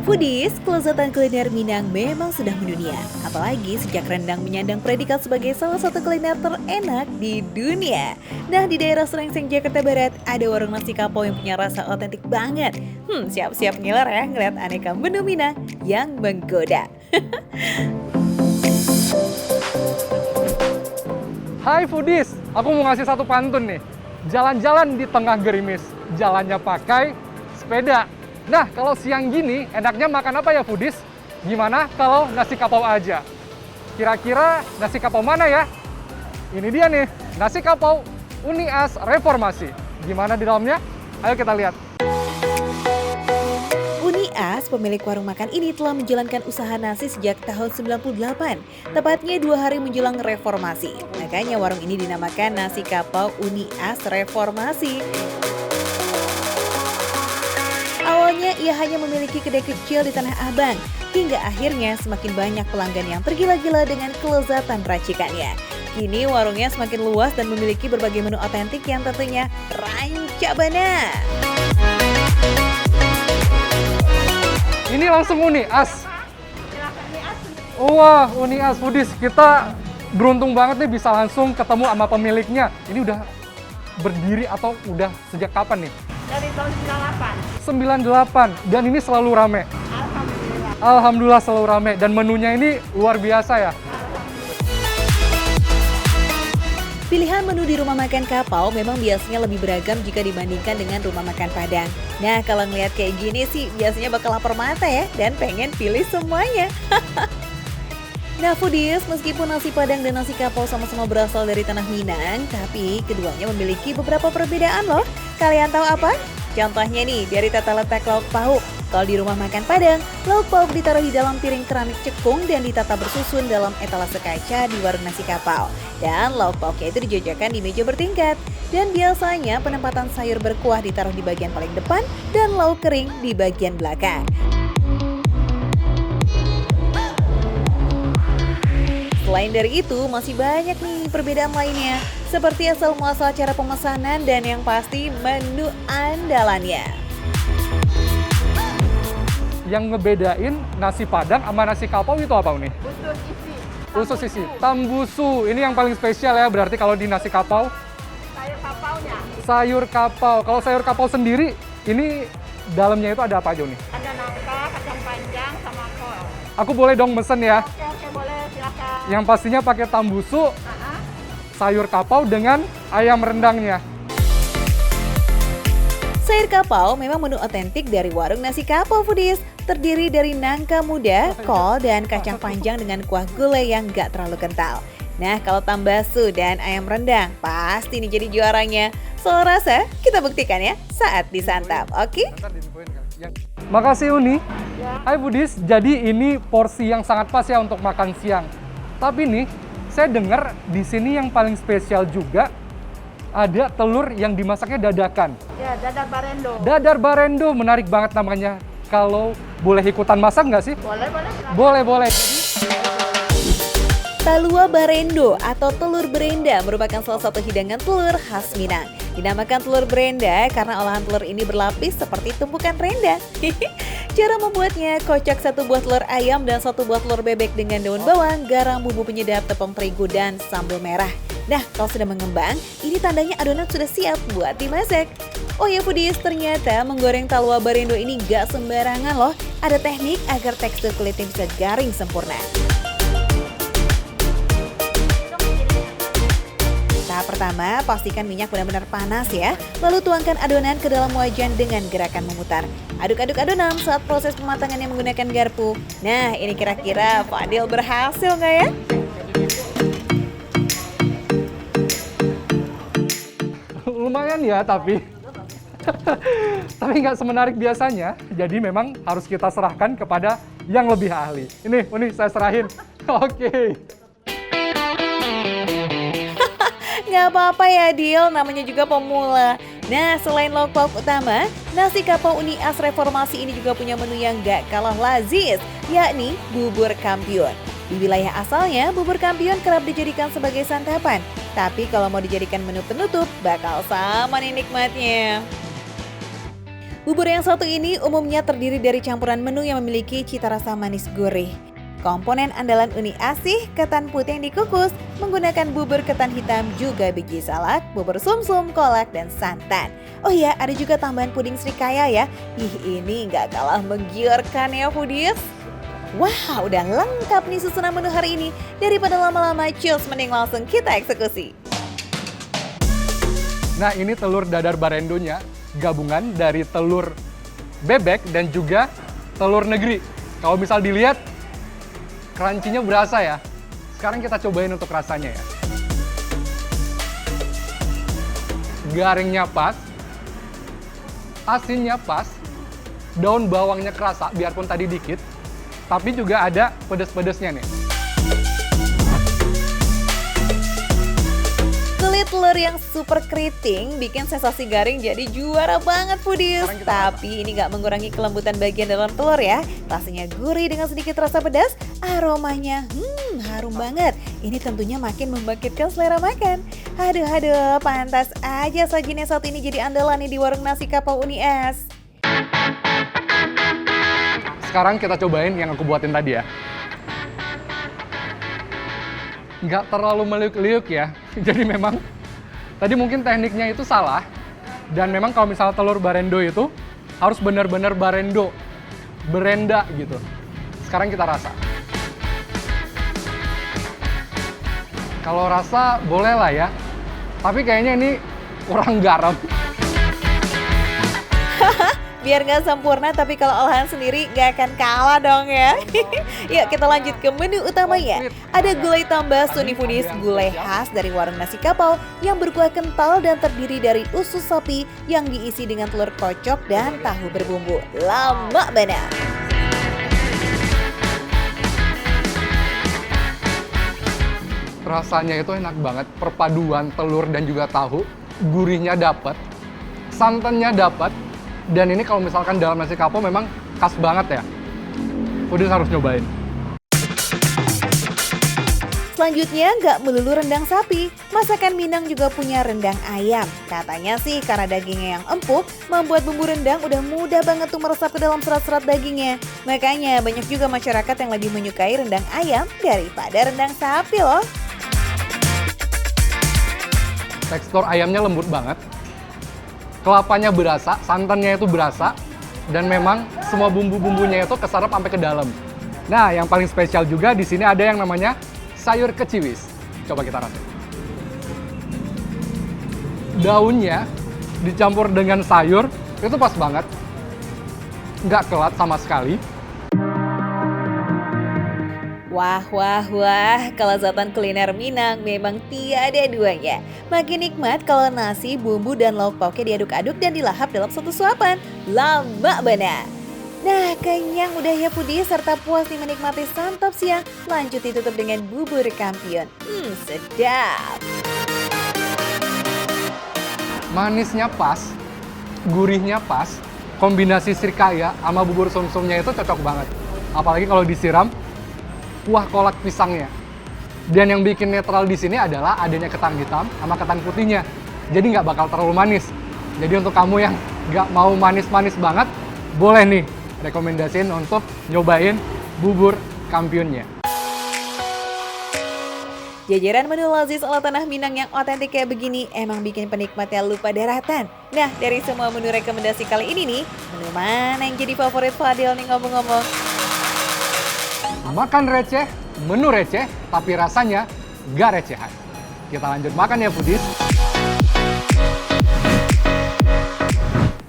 Foodies, kelezatan kuliner Minang memang sudah mendunia. Apalagi sejak rendang menyandang predikat sebagai salah satu kuliner terenak di dunia. Nah, di daerah Serengseng, Jakarta Barat, ada warung nasi kapau yang punya rasa otentik banget. Siap-siap ngiler ya ngeliat aneka menu Minang yang menggoda. Hai Foodies, aku mau ngasih satu pantun nih. Jalan-jalan di tengah gerimis, jalannya pakai sepeda. Nah, kalau siang gini, enaknya makan apa ya Foodies? Gimana kalau nasi kapau aja? Kira-kira nasi kapau mana ya? Ini dia nih, nasi kapau Uni As Reformasi. Gimana di dalamnya? Ayo kita lihat. Uni As, pemilik warung makan ini telah menjalankan usaha nasi sejak tahun 98, tepatnya 2 hari menjelang reformasi. Makanya warung ini dinamakan Nasi Kapau Uni As Reformasi. Awalnya ia hanya memiliki kedai kecil di Tanah Abang, hingga akhirnya semakin banyak pelanggan yang tergila-gila dengan kelezatan racikannya. Kini warungnya semakin luas dan memiliki berbagai menu otentik yang tentunya rancabana. Ini langsung Uni As. Wah, Uni As Foodies. Kita beruntung banget nih bisa langsung ketemu sama pemiliknya. Ini udah berdiri atau udah sejak kapan nih? Dari tahun 98. 98, dan ini selalu rame. Alhamdulillah. Alhamdulillah selalu rame, dan menunya ini luar biasa ya. Pilihan menu di rumah makan kapau memang biasanya lebih beragam jika dibandingkan dengan rumah makan Padang. Nah, kalau ngeliat kayak gini sih biasanya bakal lapar mata ya, dan pengen pilih semuanya. Nah Foodies, meskipun nasi Padang dan nasi kapau sama-sama berasal dari tanah Minang, tapi keduanya memiliki beberapa perbedaan loh. Kalian tahu apa? Contohnya nih, dari tata letak lauk pauk. Kalau di rumah makan Padang, lauk pauk ditaruh di dalam piring keramik cekung dan ditata bersusun dalam etalase kaca di warung nasi kapau. Dan lauk pauknya itu dijajakan di meja bertingkat. Dan biasanya penempatan sayur berkuah ditaruh di bagian paling depan dan lauk kering di bagian belakang. Selain dari itu, masih banyak nih perbedaan lainnya, seperti asal muasal cara pemesanan dan yang pasti menu andalannya. Yang ngebedain nasi Padang sama nasi kapau itu apa nih? Usus isi. Usus isi, tambusu. Ini yang paling spesial ya, berarti kalau di nasi kapau. Sayur kapaunya. Sayur kapau. Kalau sayur kapau sendiri, ini dalamnya itu ada apa aja nih? Ada nangka, kacang panjang, sama kol. Aku boleh dong mesen ya? Oke, boleh silakan. Yang pastinya pakai tambusu, sayur kapau dengan ayam rendangnya. Sayur kapau memang menu otentik dari warung nasi kapau Foodies. Terdiri dari nangka muda, kol, dan kacang panjang dengan kuah gulai yang gak terlalu kental. Nah, kalau tambasu dan ayam rendang, pasti nih jadi juaranya. Soal rasa, kita buktikan ya saat disantap, oke? Makasih Uni. Ya. Hai Foodies, jadi ini porsi yang sangat pas ya untuk makan siang. Tapi nih, saya dengar di sini yang paling spesial juga ada telur yang dimasaknya dadakan. Ya, dadar barendo. Dadar barendo, menarik banget namanya. Kalau boleh ikutan masak nggak sih? Boleh, silakan. Boleh, boleh. Talua barendo atau telur berenda merupakan salah satu hidangan telur khas Minang. Dinamakan telur berenda karena olahan telur ini berlapis seperti tumpukan renda. Cara membuatnya, kocok 1 buah telur ayam dan 1 buah telur bebek dengan daun bawang, garam, bumbu penyedap, tepung terigu, dan sambal merah. Nah, kalau sudah mengembang, ini tandanya adonan sudah siap buat dimasak. Oh ya Foodies, ternyata menggoreng talua barendo ini gak sembarangan loh. Ada teknik agar tekstur kulitnya bisa garing sempurna. Tahap pertama, pastikan minyak benar-benar panas ya. Lalu tuangkan adonan ke dalam wajan dengan gerakan memutar. Aduk-aduk adonan saat proses pematangannya menggunakan garpu. Nah, ini kira-kira Fadil berhasil nggak ya? Lumayan ya, tapi nggak semenarik biasanya. Jadi memang harus kita serahkan kepada yang lebih ahli. Ini, Uni, saya serahin. Oke. Nggak apa-apa ya Dil, namanya juga pemula. Nah, selain lauk pauk utama, nasi kapau Uni As Reformasi ini juga punya menu yang gak kalah lazis, yakni bubur kampiun. Di wilayah asalnya, bubur kampiun kerap dijadikan sebagai santapan. Tapi kalau mau dijadikan menu penutup, bakal sama nih nikmatnya. Bubur yang satu ini umumnya terdiri dari campuran menu yang memiliki cita rasa manis gurih. Komponen andalan Uni Asih, ketan putih yang dikukus, menggunakan bubur ketan hitam juga biji salak, bubur sumsum, kolak, dan santan. Oh ya, ada juga tambahan puding srikaya ya. Ih, ini nggak kalah menggiurkan ya foodies. Wah, udah lengkap nih susunan menu hari ini. Daripada lama-lama, cheers, mending langsung kita eksekusi. Nah, ini telur dadar barendonya, gabungan dari telur bebek dan juga telur negeri. Kalau misal dilihat, crunchy-nya berasa ya. Sekarang kita cobain untuk rasanya ya. Garingnya pas, asinnya pas, daun bawangnya kerasa, biarpun tadi dikit, tapi juga ada pedes-pedesnya nih. Kulit telur yang super keriting bikin sensasi garing jadi juara banget foodies. Tapi ini nggak mengurangi kelembutan bagian dalam telur ya. Rasanya gurih dengan sedikit rasa pedas, aromanya harum banget. Ini tentunya makin membangkitkan selera makan. Aduh, pantas aja sajian yang satu ini jadi andalan nih di warung nasi kapau Uni Es. Sekarang kita cobain yang aku buatin tadi ya. Nggak terlalu meliuk-liuk ya. Jadi memang tadi mungkin tekniknya itu salah. Dan memang kalau misalnya telur barendo itu harus benar-benar barendo, berenda gitu. Sekarang kita rasa. Kalau rasa boleh lah ya. Tapi kayaknya ini kurang garam. Biar nggak sempurna, tapi kalau olahan sendiri nggak akan kalah dong ya. Yuk kita lanjut ke menu utamanya. Ada gulai tambah Suni Foodies, gulai khas dari warung nasi kapau yang berkuah kental dan terdiri dari usus sapi yang diisi dengan telur kocok dan tahu berbumbu. Lama benar. Rasanya itu enak banget, perpaduan telur dan juga tahu, gurihnya dapat, santannya dapat. Dan ini kalau misalkan dalam nasi kapau memang khas banget ya. Foodies harus nyobain. Selanjutnya nggak melulu rendang sapi, masakan Minang juga punya rendang ayam. Katanya sih karena dagingnya yang empuk, membuat bumbu rendang udah mudah banget tuh meresap ke dalam serat-serat dagingnya. Makanya banyak juga masyarakat yang lebih menyukai rendang ayam daripada rendang sapi loh. Tekstur ayamnya lembut banget. Kelapanya berasa, santannya itu berasa, dan memang semua bumbu-bumbunya itu keserap sampai ke dalam. Nah, yang paling spesial juga di sini ada yang namanya sayur keciwis. Coba kita rasain. Daunnya dicampur dengan sayur, itu pas banget. Nggak kelat sama sekali. Wah, kelezatan kuliner Minang memang tiada duanya. Makin nikmat kalau nasi, bumbu, dan lauk pauknya diaduk-aduk dan dilahap dalam satu suapan. Lama benar. Nah, kenyang udah ya foodies serta puas nih menikmati santap siang. Lanjut ditutup dengan bubur kampiun. Sedap. Manisnya pas, gurihnya pas, kombinasi srikaya sama bubur sumsumnya itu cocok banget. Apalagi kalau disiram kuah kolak pisangnya. Dan yang bikin netral di sini adalah adanya ketan hitam sama ketan putihnya. Jadi nggak bakal terlalu manis. Jadi untuk kamu yang nggak mau manis-manis banget, boleh nih rekomendasiin untuk nyobain bubur kampiunnya. Jajaran menu lazis ala tanah Minang yang otentik kayak begini emang bikin penikmatnya lupa daratan. Nah, dari semua menu rekomendasi kali ini nih, menu mana yang jadi favorit Fadil nih ngomong-ngomong? Makan receh, menu receh, tapi rasanya gak recehan. Kita lanjut makan ya foodies.